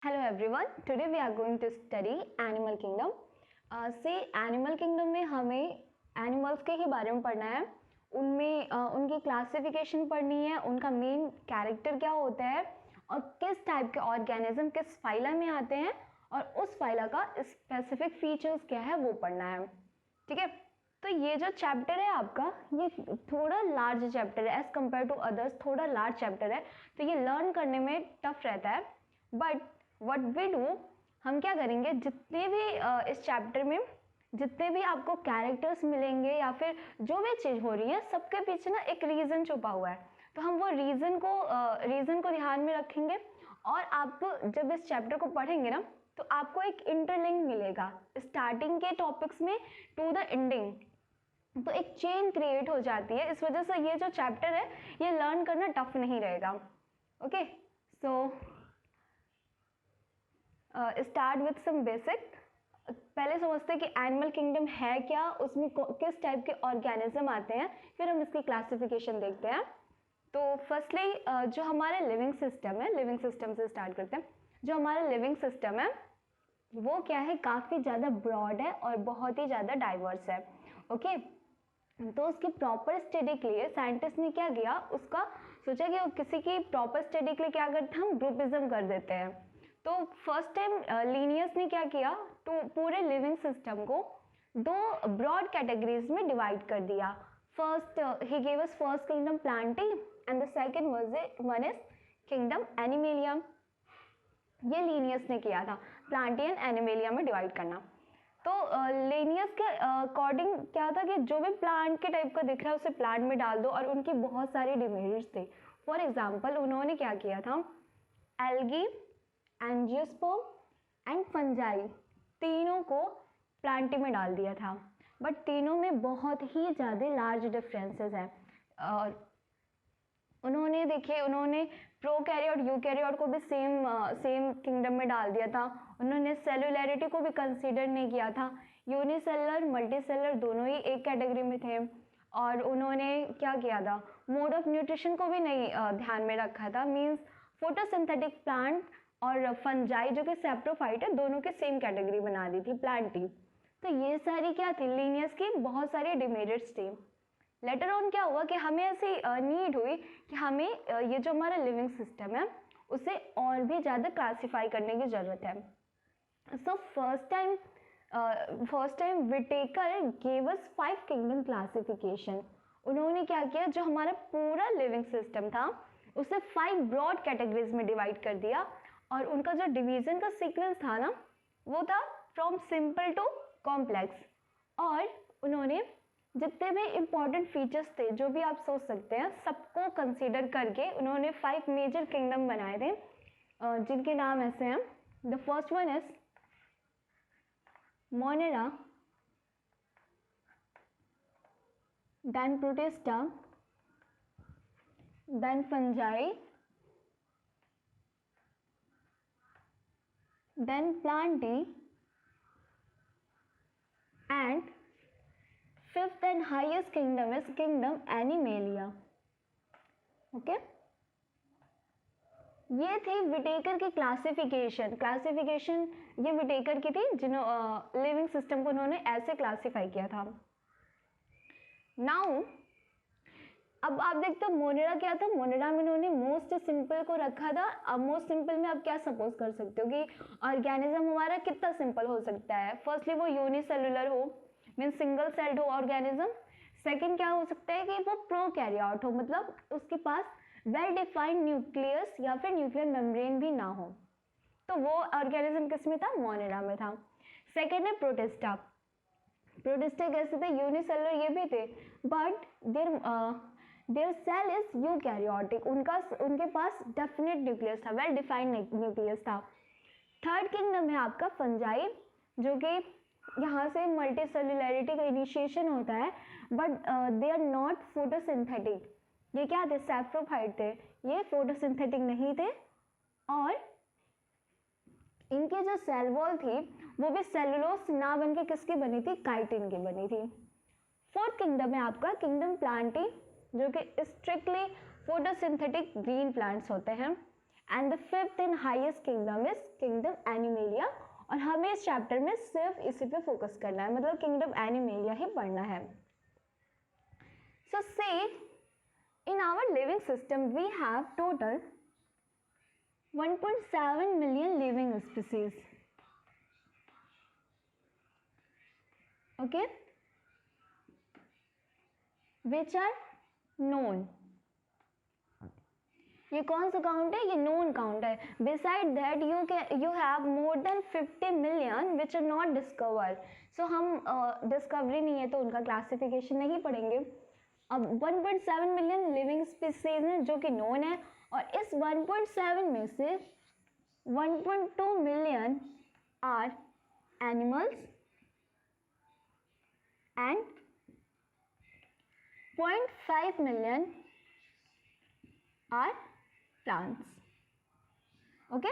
Hello everyone. Today we are going to study Animal Kingdom. Animal Kingdom में हमें animals के ही बारे में पढ़ना है. उनमें उनकी क्लासिफिकेशन पढ़नी है, उनका मेन कैरेक्टर क्या होता है और किस टाइप के ऑर्गेनिज्म किस फाइला में आते हैं और उस फाइला का स्पेसिफिक फीचर्स क्या है वो पढ़ना है. ठीक है, तो ये जो चैप्टर है आपका, ये थोड़ा लार्ज चैप्टर है एज कम्पेयर टू अदर्स. थोड़ा लार्ज चैप्टर है तो ये लर्न करने में टफ रहता है. बट व्हाट वी डू, हम क्या करेंगे, जितने भी इस चैप्टर में जितने भी आपको कैरेक्टर्स मिलेंगे या फिर जो भी चीज़ हो रही है, सबके पीछे ना एक रीज़न छुपा हुआ है. तो हम वो रीज़न को ध्यान में रखेंगे और आप जब इस चैप्टर को पढ़ेंगे ना तो आपको एक इंटरलिंक मिलेगा स्टार्टिंग के टॉपिक्स में टू द एंडिंग. तो एक चेन क्रिएट हो जाती है. इस वजह से ये जो चैप्टर है ये लर्न करना टफ नहीं रहेगा. Okay, so start with some basic. पहले समझते हैं कि एनिमल किंगडम है क्या, उसमें किस टाइप के ऑर्गेनिज्म आते हैं, फिर हम इसकी क्लासिफिकेशन देखते हैं. तो फर्स्टली जो हमारे लिविंग सिस्टम है, लिविंग सिस्टम से स्टार्ट करते हैं. जो हमारा लिविंग सिस्टम है वो क्या है, काफ़ी ज़्यादा ब्रॉड है और बहुत ही ज़्यादा डाइवर्स है. ओके, तो उसकी प्रॉपर स्टडी के लिए साइंटिस्ट ने क्या किया, उसका सोचा कि किसी की प्रॉपर स्टडी के लिए क्या करते हैं, हम ग्रुपिज्म कर देते हैं. तो फर्स्ट टाइम लीनियस ने क्या किया, तो पूरे लिविंग सिस्टम को दो ब्रॉड कैटेगरीज में डिवाइड कर दिया. First he gave us first kingdom Plantae and the second one is kingdom animalia. ये लीनियस ने किया था, प्लांटी एंड एनिमेलिया में डिवाइड करना. तो लीनियस के अकॉर्डिंग क्या था कि जो भी प्लांट के टाइप का दिख रहा है उसे प्लांट में डाल दो, और उनकी बहुत सारी डिमेरिट्स थे. फॉर एग्जाम्पल उन्होंने क्या किया था, एल्गी, एंजियोस्पर्म एंड फंजाई तीनों को प्लांटी में डाल दिया था. बट तीनों में बहुत ही ज़्यादा लार्ज डिफरेंसेस हैं. और उन्होंने प्रोकैरियोट यूकैरियोट को भी सेम किंगडम में डाल दिया था. उन्होंने सेलुलैरिटी को भी कंसीडर नहीं किया था. यूनिसेलुलर मल्टीसेलुलर दोनों ही एक कैटेगरी में थे. और उन्होंने क्या किया था, मोड ऑफ न्यूट्रिशन को भी नहीं ध्यान में रखा था. मीन्स फोटोसिंथेटिक प्लांट और फंजाई जो कि सेप्रोफाइट है, दोनों के सेम कैटेगरी बना दी थी प्लांटी. तो ये सारी क्या थी, लीनियस की बहुत सारी डिमेरिट्स थी. लेटर ऑन क्या हुआ कि हमें ऐसी नीड हुई कि हमें ये जो हमारा लिविंग सिस्टम है उसे और भी ज़्यादा क्लासीफाई करने की ज़रूरत है. So first time Whittaker gave us 5 kingdom classification. उन्होंने क्या किया, जो हमारा पूरा लिविंग सिस्टम था उसे 5 ब्रॉड कैटेगरीज में डिवाइड कर दिया. और उनका जो डिवीजन का सीक्वेंस था ना, वो था फ्रॉम सिंपल टू कॉम्प्लेक्स. और उन्होंने जितने भी इम्पॉर्टेंट फीचर्स थे, जो भी आप सोच सकते हैं, सबको कंसीडर करके उन्होंने 5 मेजर किंगडम बनाए थे, जिनके नाम ऐसे हैं. The first one is monera, then protista, then fungi, then plantae, and fifth and highest kingdom is kingdom animalia. Okay, ये थी विटेकर की क्लासिफिकेशन ये विटेकर की थी, जिन्होंने लिविंग सिस्टम को उन्होंने ऐसे क्लासिफाई किया था. नाउ अब आप देखते हो मोनेरा क्या था. मोनेरा में उन्होंने मोस्ट सिंपल को रखा था. अब मोस्ट सिंपल में आप क्या सपोज कर सकते हो कि ऑर्गेनिज्म हमारा कितना सिंपल हो सकता है. फर्स्टली वो यूनिसेलुलर हो, मीन सिंगल सेल्ड हो ऑर्गेनिज्म. सेकंड क्या हो सकता है कि वो प्रोकैरियोट हो, मतलब उसके पास वेल डिफाइंड न्यूक्लियस या फिर न्यूक्लियर मेम्ब्रेन भी ना हो. तो वो ऑर्गेनिज्म किस में था, मोनेरा में था. सेकेंड है प्रोटिस्टा. प्रोटिस्टा कैसे थे, यूनिसेलुलर ये भी थे, but their cell is eukaryotic. उनके पास डेफिनेट न्यूक्लियस था, वेल डिफाइंड न्यूक्लियस था. थर्ड किंगडम है आपका फंजाई, जो कि यहाँ से मल्टी सेलुलैरिटी का इनिशिएशन होता है, but they are not photosynthetic. ये क्या थे, सैप्रोफाइट थे, ये फोटोसिंथेटिक नहीं थे. और इनकी जो सेल वॉल थी वो भी सेलुलोज ना बन के किसकी बनी थी, काइटिन की बनी थी. फोर्थ किंगडम है आपका किंगडम प्लांटी, जो कि स्ट्रिक्टली फोटोसिंथेटिक ग्रीन प्लांट्स होते हैं. And the fifth and highest kingdom is kingdom animalia. और हमें इस चैप्टर में सिर्फ इसी पे फोकस करना है, मतलब किंगडम एनिमेलिया ही पढ़ना है। So say in our living system we have total 1.7 million living species. Okay, which are known. ये कौन सा काउंट है? ये नोन काउंट है। Beside that you have more than 50 million which are not discovered. So हम discovery नहीं है तो उनका क्लासिफिकेशन नहीं पढ़ेंगे। अब 1.7 मिलियन लिविंग स्पीसीज हैं जो कि नोन है, और इस 1.7 में से 1.2 million are animals and 0.5 million are plants. Okay,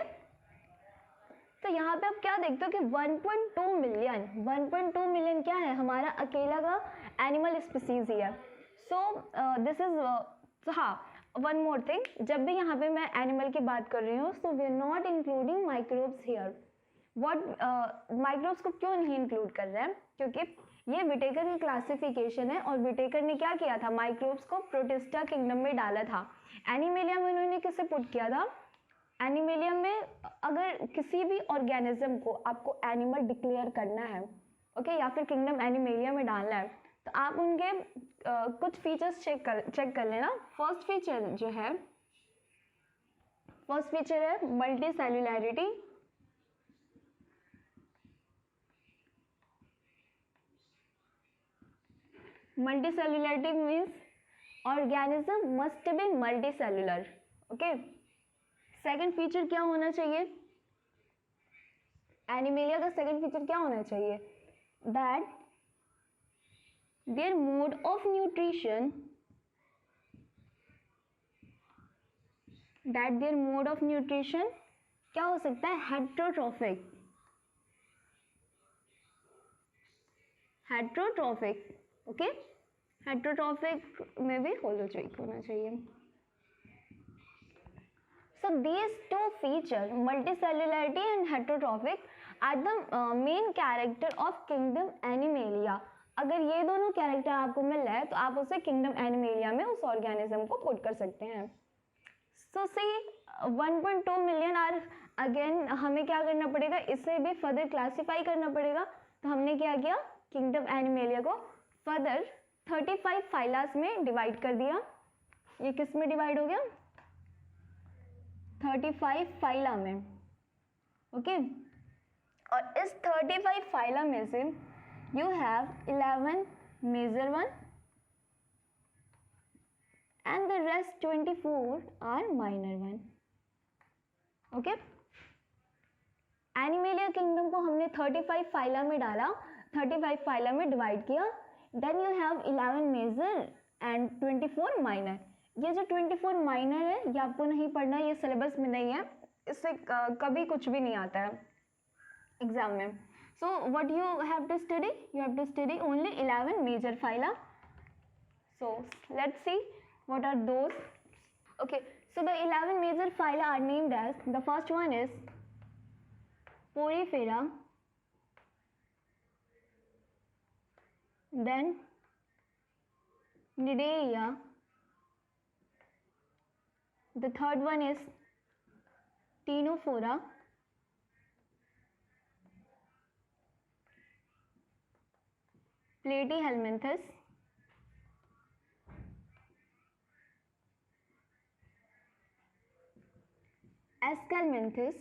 तो यहाँ पे आप क्या देखते हो कि 1.2 मिलियन क्या है? हमारा अकेला का एनिमल स्पीसीज ही है। सो दिस इज हाँ, वन मोर थिंग, जब भी यहाँ पे मैं एनिमल की बात कर रही हूँ, so we are not including microbes here. What microbes को क्यों नहीं इंक्लूड कर रहे हैं? क्योंकि ये विटेकर की क्लासिफिकेशन है, और विटेकर ने क्या किया था? माइक्रोब्स को प्रोटिस्टा किंगडम में डाला था। एनिमेलिया में उन्होंने किसे पुट किया था? एनिमेलिया में अगर किसी भी ऑर्गेनिज्म को आपको एनिमल डिक्लेयर करना है, ओके, या फिर किंगडम एनिमेलिया में डालना है, तो आप उनके कुछ फीचर्स चेक कर लेना। फर्स्ट फीचर है multi cellularity. Multicellularity means organism must be multicellular. Okay, second feature क्या होना चाहिए? एनिमेलिया का सेकंड फीचर क्या होना चाहिए? That their mode of nutrition क्या हो सकता है? हेट्रोट्रॉफिक। ओके, हेट्रोट्रॉफिक में भी होलोजोइक होना चाहिए। So these two features, multicellularity and heterotrophic, are the main character of kingdom Animalia. अगर ये दोनों कैरेक्टर आपको मिल रहा है तो आप उसे किंगडम एनिमेलिया में उस ऑर्गेनिज्म को पुट कर सकते हैं। सो सी 1.2 मिलियन आर, अगेन हमें क्या करना पड़ेगा? इसे भी फर्दर क्लासीफाई करना पड़ेगा। तो हमने क्या किया? किंगडम एनिमेलिया को फर्दर 35 फाइलास में डिवाइड कर दिया। ये किस में डिवाइड हो गया? 35 फाइला में। ओके, और इस 35 फाइला में से you have 11 major one and the rest 24 are minor one. Okay, animalia kingdom को हमने 35 फाइला में डाला, 35 फाइला में डिवाइड किया, then you have 11 major and 24 minor. ये जो 24 माइनर है ये आपको नहीं पढ़ना, ये सिलेबस में नहीं है, इससे कभी कुछ भी नहीं आता है एग्जाम में। So what you have to study? You have to study only 11 major phyla. So let's see what are those. Okay, so the 11 major phyla are named as, the first one is porifera, then cnidaria, the third one is Ctenophora, Platyhelminthes, Escalminthes,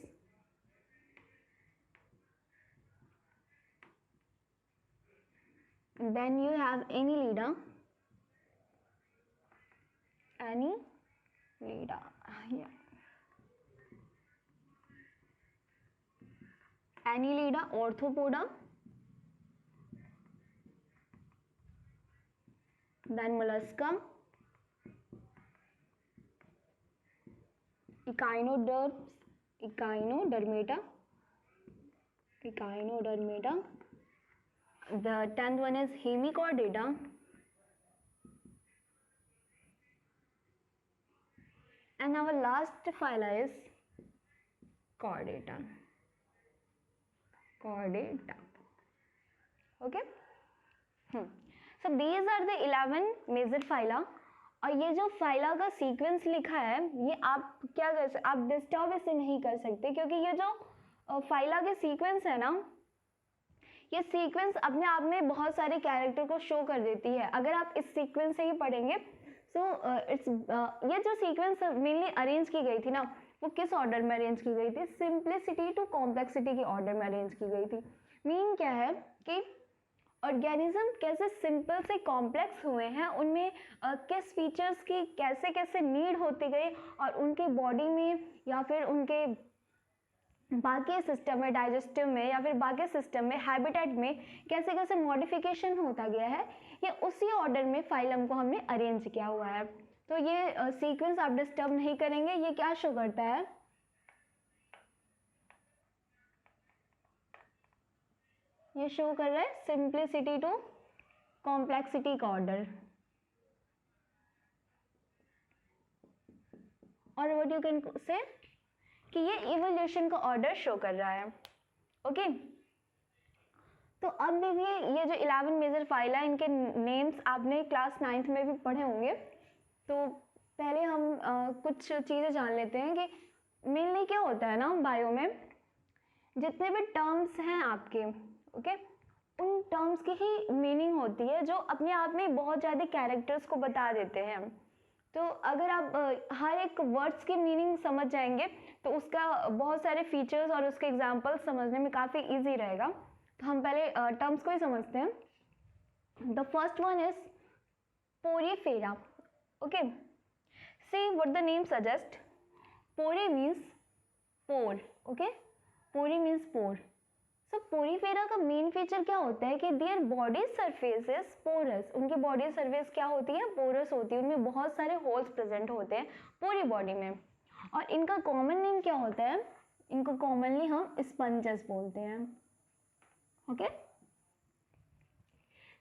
then you have Annelida, Annelida, Orthopoda, then Mollusca, Echinodermata. The 10th one is Hemichordata, and our last phyla is chordata. Okay. So these are the 11 major phyla. और ये जो phyla का sequence लिखा है ये आप क्या कर सकते, आप डिस्टर्ब इसे नहीं कर सकते क्योंकि ये जो फाइला के सीक्वेंस है ना, ये सीक्वेंस अपने आप में बहुत सारे कैरेक्टर को शो कर देती है। अगर आप इस सीक्वेंस से ही पढ़ेंगे सो इट्स ये जो सीक्वेंस मेनली अरेंज की गई थी ना, वो किस ऑर्डर में अरेंज की गई थी? सिंप्लिसिटी टू कॉम्प्लेक्सिटी के ऑर्डर में अरेंज की गई थी। मीन क्या है कि ऑर्गेनिज्म कैसे सिंपल से कॉम्प्लेक्स हुए हैं, उनमें किस फीचर्स की कैसे कैसे नीड होती गई और उनके बॉडी में या फिर उनके बाकी सिस्टम में, डाइजेस्टिव में या फिर बाकी सिस्टम में, हैबिटेट में कैसे कैसे मॉडिफिकेशन होता गया है, ये उसी ऑर्डर में फाइलम को हमने अरेंज किया हुआ है। तो ये सीक्वेंस आप डिस्टर्ब नहीं करेंगे। ये क्या शो करता है? ये शो कर रहा है सिंप्लिसिटी टू कॉम्प्लेक्सिटी का ऑर्डर, और व्हाट यू कैन से कि ये इवोल्यूशन का ऑर्डर शो कर रहा है। ओके तो अब देखिए ये जो 11 मेजर फाइल है, इनके नेम्स आपने क्लास 9th में भी पढ़े होंगे। तो पहले हम कुछ चीज़ें जान लेते हैं कि मेनली क्या होता है ना बायो में, जितने भी टर्म्स हैं आपके, ओके उन टर्म्स की ही मीनिंग होती है जो अपने आप में बहुत ज़्यादा कैरेक्टर्स को बता देते हैं। तो अगर आप हर एक वर्ड्स की मीनिंग समझ जाएंगे तो उसका बहुत सारे फीचर्स और उसके एग्जाम्पल्स समझने में काफ़ी इजी रहेगा। तो हम पहले टर्म्स को ही समझते हैं। The first one is porifera. Okay see what the name suggest, pori means pore. Okay pori means pore. So porifera का मेन फीचर क्या होता है कि their body surface is porous. उनकी बॉडी सरफेस क्या होती है? पोरस होती है। उनमें बहुत सारे होल्स प्रेजेंट होते हैं पूरी बॉडी में। और इनका कॉमन नेम क्या होता है? इनको कॉमनली हम स्पंजेस बोलते हैं। Okay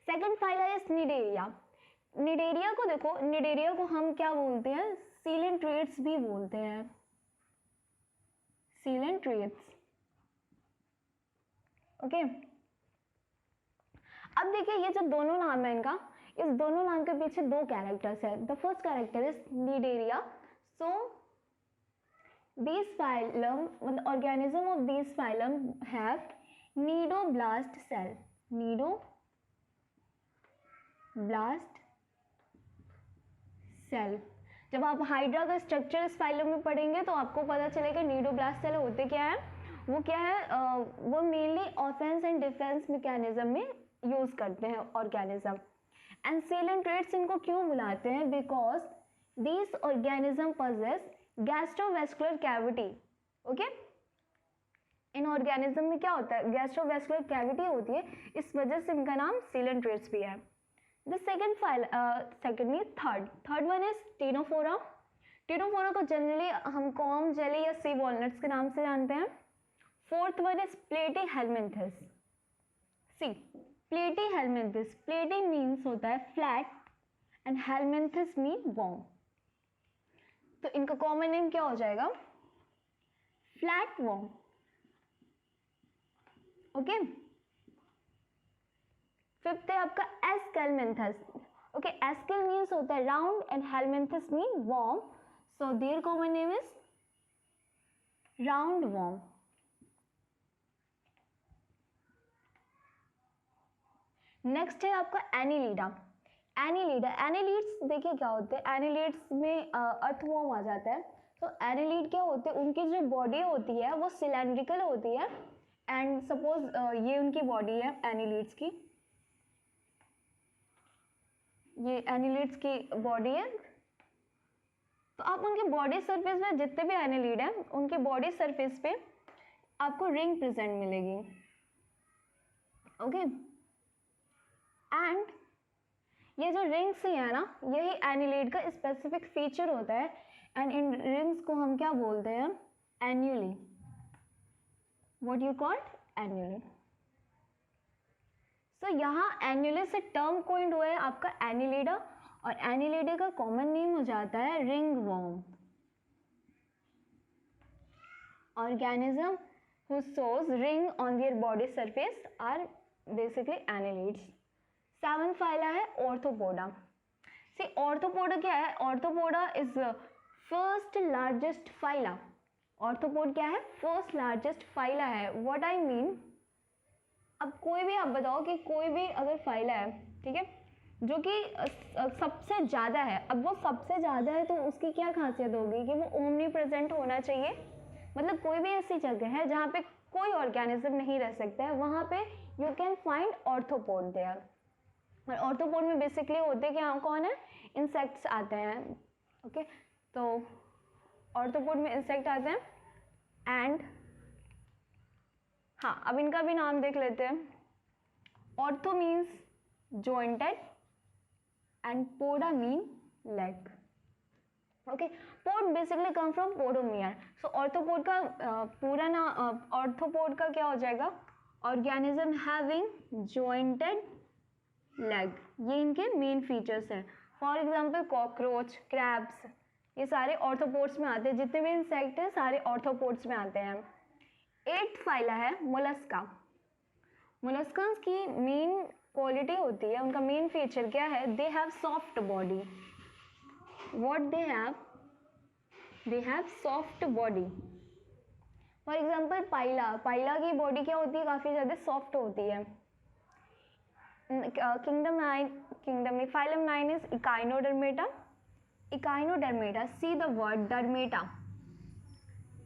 second phyla is Cnidaria. Cnidaria को देखो, निडेरिया को हम क्या बोलते हैं? सीलेंट्रेट्स भी बोलते हैं, सीलेंट्रेट्स। ओके अब देखिए ये जो दोनों नाम है इनका, इस दोनों नाम के पीछे दो कैरेक्टर्स है। The first character is Cnidaria. So this phylum, the organism of this phylum have nidoblast cell, nidoblast cell। जब आप हाइड्रा का स्ट्रक्चर इस फाइलम में पढ़ेंगे तो आपको पता चलेगा निडोब्लास्ट सेल होते क्या है। वो क्या है? वो mainly offence and defence mechanism में यूज करते हैं ऑर्गेनिज्म। एंड सीलेंट्रेट्स इनको क्यों बुलाते हैं? Because this organism possess gastrovascular cavity. Okay in organism में क्या होता है? गैस्ट्रोवेस्कुलर कैविटी होती है, इस वजह से इनका नाम सीलेंट्रेट्स भी है। The second file third one is Ctenophora. Ctenophora को जनरली हम कॉम, जेली या सी वॉलनट्स के नाम से जानते हैं। Fourth one is Platyhelminthes. See Platyhelminthes, platy means होता है flat and helminthes mean worm. तो इनका कॉमन नेम क्या हो जाएगा? Flat warm. ओके फिफ्थ है आपका एस्केलमेंथस। ओके एस्केल मीन्स होता है round and helminthes mean worm, so their common name is round worm. Next है आपका एनिलीडा। एनिलीडा, एनिलीड्स देखिए क्या होते हैं, एनिलीड्स में अर्थवॉर्म आ जाता है। तो एनिलीड क्या होते हैं? उनकी जो बॉडी होती है वो सिलेंड्रिकल होती है। एंड सपोज ये उनकी बॉडी है एनिलीड्स की, ये एनिलीड्स की बॉडी है। तो आप उनके बॉडी सरफेस में जितने भी एनिलीड हैं उनके बॉडी सरफेस पे आपको रिंग प्रेजेंट मिलेगी। ओके एंड ये जो रिंग्स ही है ना, यही एनिलीड का स्पेसिफिक फीचर होता है। एंड इन रिंग्स को हम क्या बोलते हैं? एन्यूली। What you called? एन्यूली। सो यहाँ एन्यूली से टर्म कोइंड हुआ है आपका एनिलीडा, और एनिलीडा का कॉमन नेम हो जाता है ring worm. organism whose shows ring on their body surface are basically annelids. 7th phyla है orthopoda. See, orthopoda क्या है? Orthopoda is the first largest phyla. Orthopod क्या है? First largest phyla है. What I mean, अब कोई भी आप बताओ कि कोई भी अगर फाइला है, ठीक है, जो कि सबसे ज़्यादा है, अब वो सबसे ज़्यादा है तो उसकी क्या खासियत होगी कि वो ओमनी प्रेजेंट होना चाहिए. मतलब कोई भी ऐसी जगह है जहाँ पे कोई ऑर्गेनिज्म नहीं रह सकता है, वहाँ पे you can find arthropod there. और ऑर्थोपोड में बेसिकली होते क्या कौन है? इंसेक्ट्स आते हैं. ओके, तो ऑर्थोपोड में इंसेक्ट आते हैं. एंड हाँ, अब इनका भी नाम देख लेते हैं. Arthro means jointed and poda mean leg. Okay, pod basically come from podomere. So arthropod का पूरा ना ऑर्थोपोड का क्या हो जाएगा? Organism having jointed leg. ये इनके मेन फीचर्स हैं. फॉर एग्जांपल कॉकरोच, क्रैब्स, ये सारे ऑर्थोपोड्स में आते हैं. जितने भी इंसेक्ट हैं सारे ऑर्थोपोड्स में आते हैं. 8th फाइला है मोलस्का. मोलस्कन्स की मेन क्वालिटी होती है, उनका मेन फीचर क्या है? They have soft body. What they have? They have soft body. For example Pila. Pila की बॉडी क्या होती है? काफ़ी ज़्यादा सॉफ्ट होती है. किंगडम में phylum 9 is Echinodermata. Echinodermata, see the word dermata.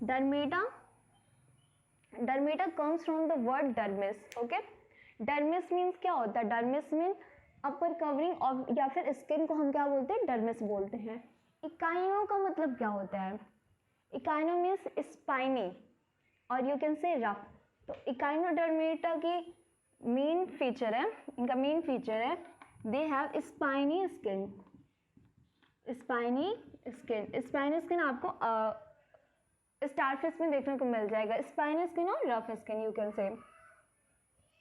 Dermata, dermata comes from the word dermis. Okay, dermis means क्या होता है? Dermis mean upper covering of, या फिर स्किन को हम क्या बोलते हैं? डर्मिस बोलते हैं. इकाइनो का मतलब क्या होता है? इकाइनो मीन्स स्पाइनी और यू कैन से रफ. तो इकाइनोडर्मेटा की मेन फीचर है, इनका मेन फीचर है they have spiny skin. Spiny skin. Spiny skin आपको स्टारफिश में देखने को मिल जाएगा. स्पाइनी स्किन और rough skin you can say.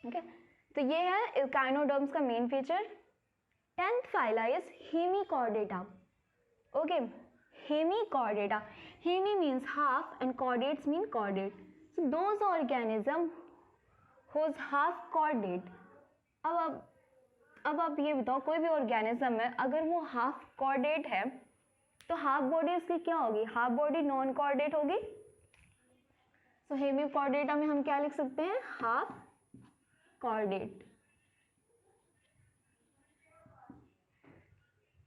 Okay, तो ये है इकाइनोडर्म्स का main feature. 10th phyla is hemichordata. Okay, hemichordata. Hemi means half and chordates mean chordate. So those organism whose half chordate. अब आप ये बताओ, कोई भी ऑर्गेनिज्म है अगर वो हाफ कॉर्डेट है तो हाफ बॉडी इसकी क्या होगी? हाफ बॉडी नॉन कॉर्डेट होगी. सो हेमिकॉर्डेटा में हम क्या लिख सकते हैं? Half chordate.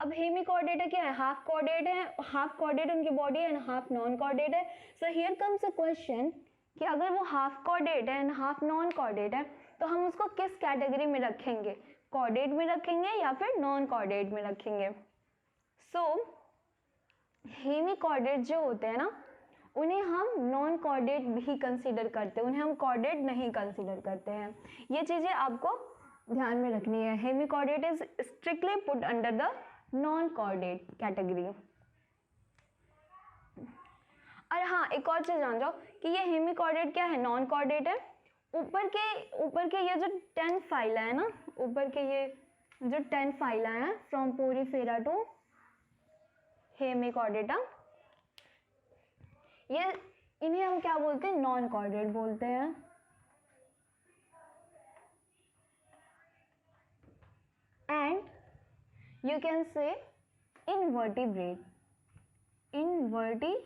अब हेमिकॉर्डेटा क्या है? हाफ कॉर्डेट है. हाफ कॉर्डेट उनकी बॉडी है एंड हाफ नॉन कॉर्डेट है. So here comes a question कि अगर वो हाफ कॉर्डेट है एंड हाफ नॉन कॉर्डेट है तो हम उसको किस कैटेगरी में रखेंगे? कॉर्डेट में रखेंगे या फिर नॉन कॉर्डेट में रखेंगे? सो हेमिकॉर्डेट जो होते हैं ना, उन्हें हम नॉन कॉर्डेट भी कंसीडर करते हैं, उन्हें हम कॉर्डेट नहीं कंसीडर करते हैं. ये चीज़ें आपको ध्यान में रखनी है. Hemichordate is strictly put under the non chordate category. और हाँ, एक और चीज़ जान जाओ कि ये हेमिकॉर्डेट क्या है? नॉन कॉर्डेट है. ऊपर के ये जो 10 फाइला है ना, ऊपर के ये जो 10 फाइला है फ्रॉम पोरीफेरा टू हेमिकॉर्डेटा, ये इन्हें हम क्या बोलते हैं? नॉन कॉर्डेट बोलते हैं. एंड यू कैन से इनवर्टिब्रेट. इनवर्टिब्रेट्स.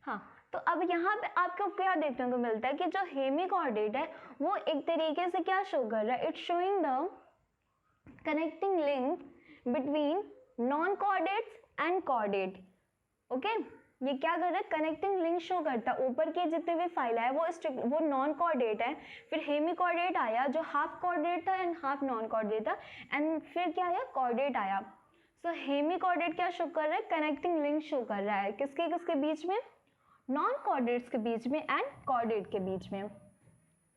हाँ, तो अब यहाँ पे आपको क्या देखने को मिलता है कि जो हेमिकॉर्डेट है वो एक तरीके से क्या शो कर रहा है? It's showing the connecting link between non chordates and chordate. Okay, ये क्या कर रहा है? कनेक्टिंग लिंक शो करता है. ऊपर के जितने भी फाइला है वो नॉन कॉर्डेट है. फिर हेमिकॉर्डेट आया जो हाफ कॉर्डेट था एंड हाफ नॉन कॉर्डेट था. एंड फिर क्या आया? कॉर्डेट आया. सो हेमिकॉर्डेट क्या शो कर रहा है? कनेक्टिंग लिंक शो कर रहा है. किसके किसके बीच में? नॉन कॉर्डेट्स के बीच में एंड कॉर्डेट के बीच में.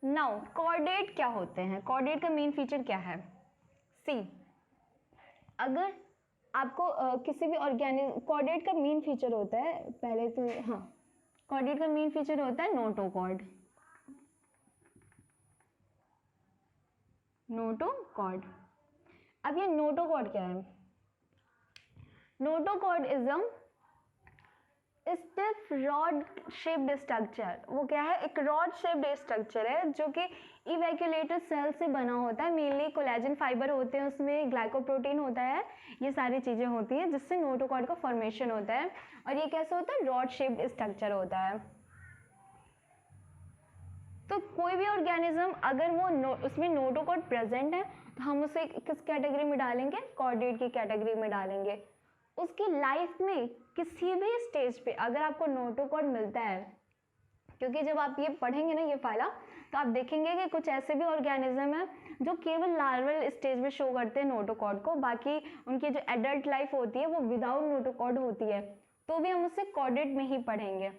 नाउ कॉर्डेट क्या होते हैं? कॉर्डेट का मेन फीचर क्या है? सी, अगर आपको किसी भी कॉर्डेट का मेन फीचर होता है, पहले तो हाँ, कॉर्डेट का मेन फीचर होता है नोटोकॉर्ड. नोटोकॉर्ड. अब ये नोटोकॉर्ड क्या है? Notochord is a stiff rod shaped structure, वो क्या है, एक रॉड शेप्ड स्ट्रक्चर है जो कि इवैक्यूलेटेड सेल से बना होता है। मेनली कोलेजन फाइबर होते हैं, उसमें ग्लाइकोप्रोटीन होता है, ये सारी चीज़ें होती हैं जिससे नोटोकॉर्ड का फॉर्मेशन होता है। और ये कैसे होता है, रॉड शेप्ड स्ट्रक्चर होता है। तो कोई भी ऑर्गेनिज्म अगर वो उसमें नोटोकॉर्ड प्रेजेंट है तो हम उसे किस कैटेगरी में डालेंगे, कॉर्डेट की कैटेगरी में डालेंगे। उसकी लाइफ में किसी भी स्टेज पे अगर आपको नोटोकॉर्ड मिलता है, क्योंकि जब आप ये पढ़ेंगे ना ये फाइला, तो आप देखेंगे कि कुछ ऐसे भी ऑर्गेनिज्म है जो केवल लार्वल स्टेज में शो करते हैं नोटोकॉर्ड को, बाकी उनकी जो एडल्ट लाइफ होती है वो विदाउट नोटोकॉर्ड होती है, तो भी हम उसे कॉर्डेट में ही पढ़ेंगे।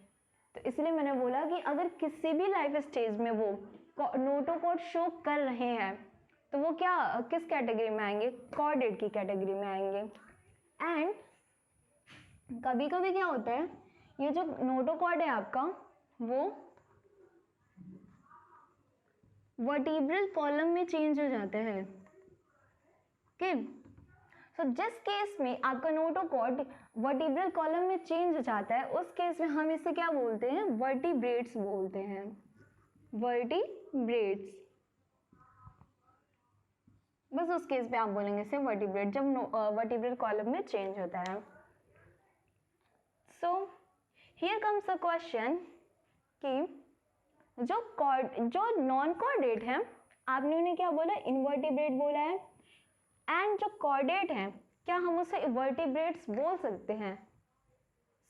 तो इसलिए मैंने बोला कि अगर किसी भी लाइफ स्टेज में वो नोटोकॉर्ड शो कर रहे हैं तो वो क्या, किस कैटेगरी में आएंगे, कॉर्डेट की कैटेगरी में आएंगे। एंड कभी कभी क्या होता है, ये जो नोटोकॉर्ड है आपका वो वर्टिब्रल कॉलम में चेंज हो जाते हैं। ओके, सो जिस केस में आपका नोटोकॉर्ड वर्टिब्रल कॉलम में चेंज हो जाता है उस केस में हम इसे क्या बोलते हैं, वर्टिब्रेट्स बोलते हैं, वर्टिब्रेट्स। बस उस केस पे आप बोलेंगे इसे वर्टिब्रेट, जब वर्टिब्रल कॉलम में चेंज होता है। So here comes a question कि जो नॉन कॉर्डेट है आपने उन्हें क्या बोला, इनवर्टिब्रेट बोला है। एंड जो कॉर्डेट है क्या हम उसे वर्टिब्रेट्स बोल सकते हैं?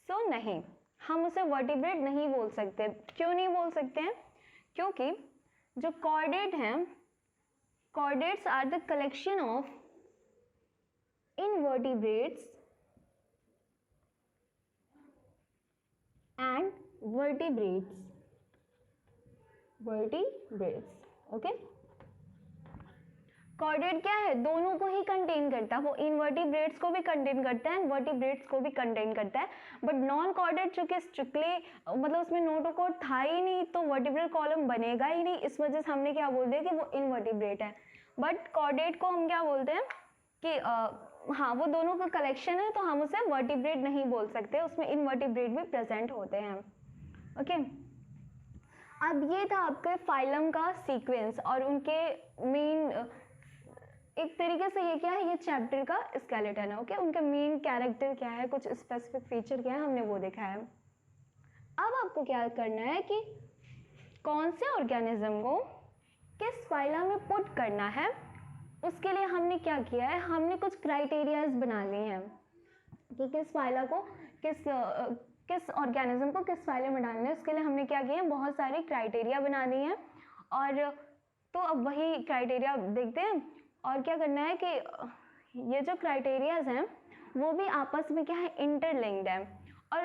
सो नहीं, हम उसे वर्टिब्रेट नहीं बोल सकते। क्यों नहीं बोल सकते हैं? क्योंकि जो कॉर्डेट हैं, chordates are the collection of invertebrates and vertebrates, okay. Chordate क्या है, दोनों को ही कंटेन करता है, वो इनवर्टिब्रेट्स को भी कंटेन करता है, वर्टिब्रेट्स को भी कंटेन करता है। बट नॉन कॉर्डेट चूंकि स्ट्रिक्टली मतलब उसमें नोटोकॉर्ड था ही नहीं तो वर्टिब्रल कॉलम बनेगा ही नहीं, इस वजह से हमने क्या बोल दिया कि वो इनवर्टिब्रेट है। बट कॉर्डेट को हम क्या बोलते हैं कि हाँ वो दोनों का कलेक्शन है, तो हम उसे वर्टिब्रेट नहीं बोल सकते, उसमें इनवर्टिब्रेट भी प्रेजेंट होते हैं। ओके, अब ये था आपके फाइलम का सीक्वेंस और उनके मेन, एक तरीके से ये क्या है, ये चैप्टर का स्केलेटन है। ओके, उनके मेन कैरेक्टर क्या है, कुछ स्पेसिफिक फीचर क्या है, हमने वो देखा है। अब आपको क्या करना है कि कौन से ऑर्गेनिज्म को किस फाइलम में पुट करना है, उसके लिए हमने क्या किया है, हमने कुछ क्राइटेरियाज बना लिए हैं कि किस फाइला को किस ऑर्गेनिज्म को किस फाइलम में डालना है। उसके लिए हमने क्या किया है, बहुत सारे क्राइटेरिया बना दिए हैं। और तो अब वही क्राइटेरिया देखते हैं और क्या करना है कि ये जो क्राइटेरियाज हैं वो भी आपस में क्या है, इंटरलिंक्ड है। और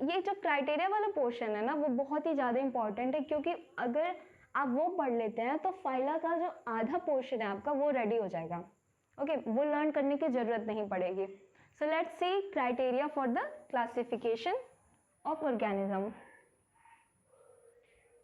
ये जो क्राइटेरिया वाला पोर्शन है ना वो बहुत ही ज़्यादा इंपॉर्टेंट है, क्योंकि अगर आप वो पढ़ लेते हैं तो फाइला का जो आधा पोर्शन है आपका वो रेडी हो जाएगा। ओके, वो लर्न करने की ज़रूरत नहीं पड़ेगी। सो let's C criteria for the classification of organism.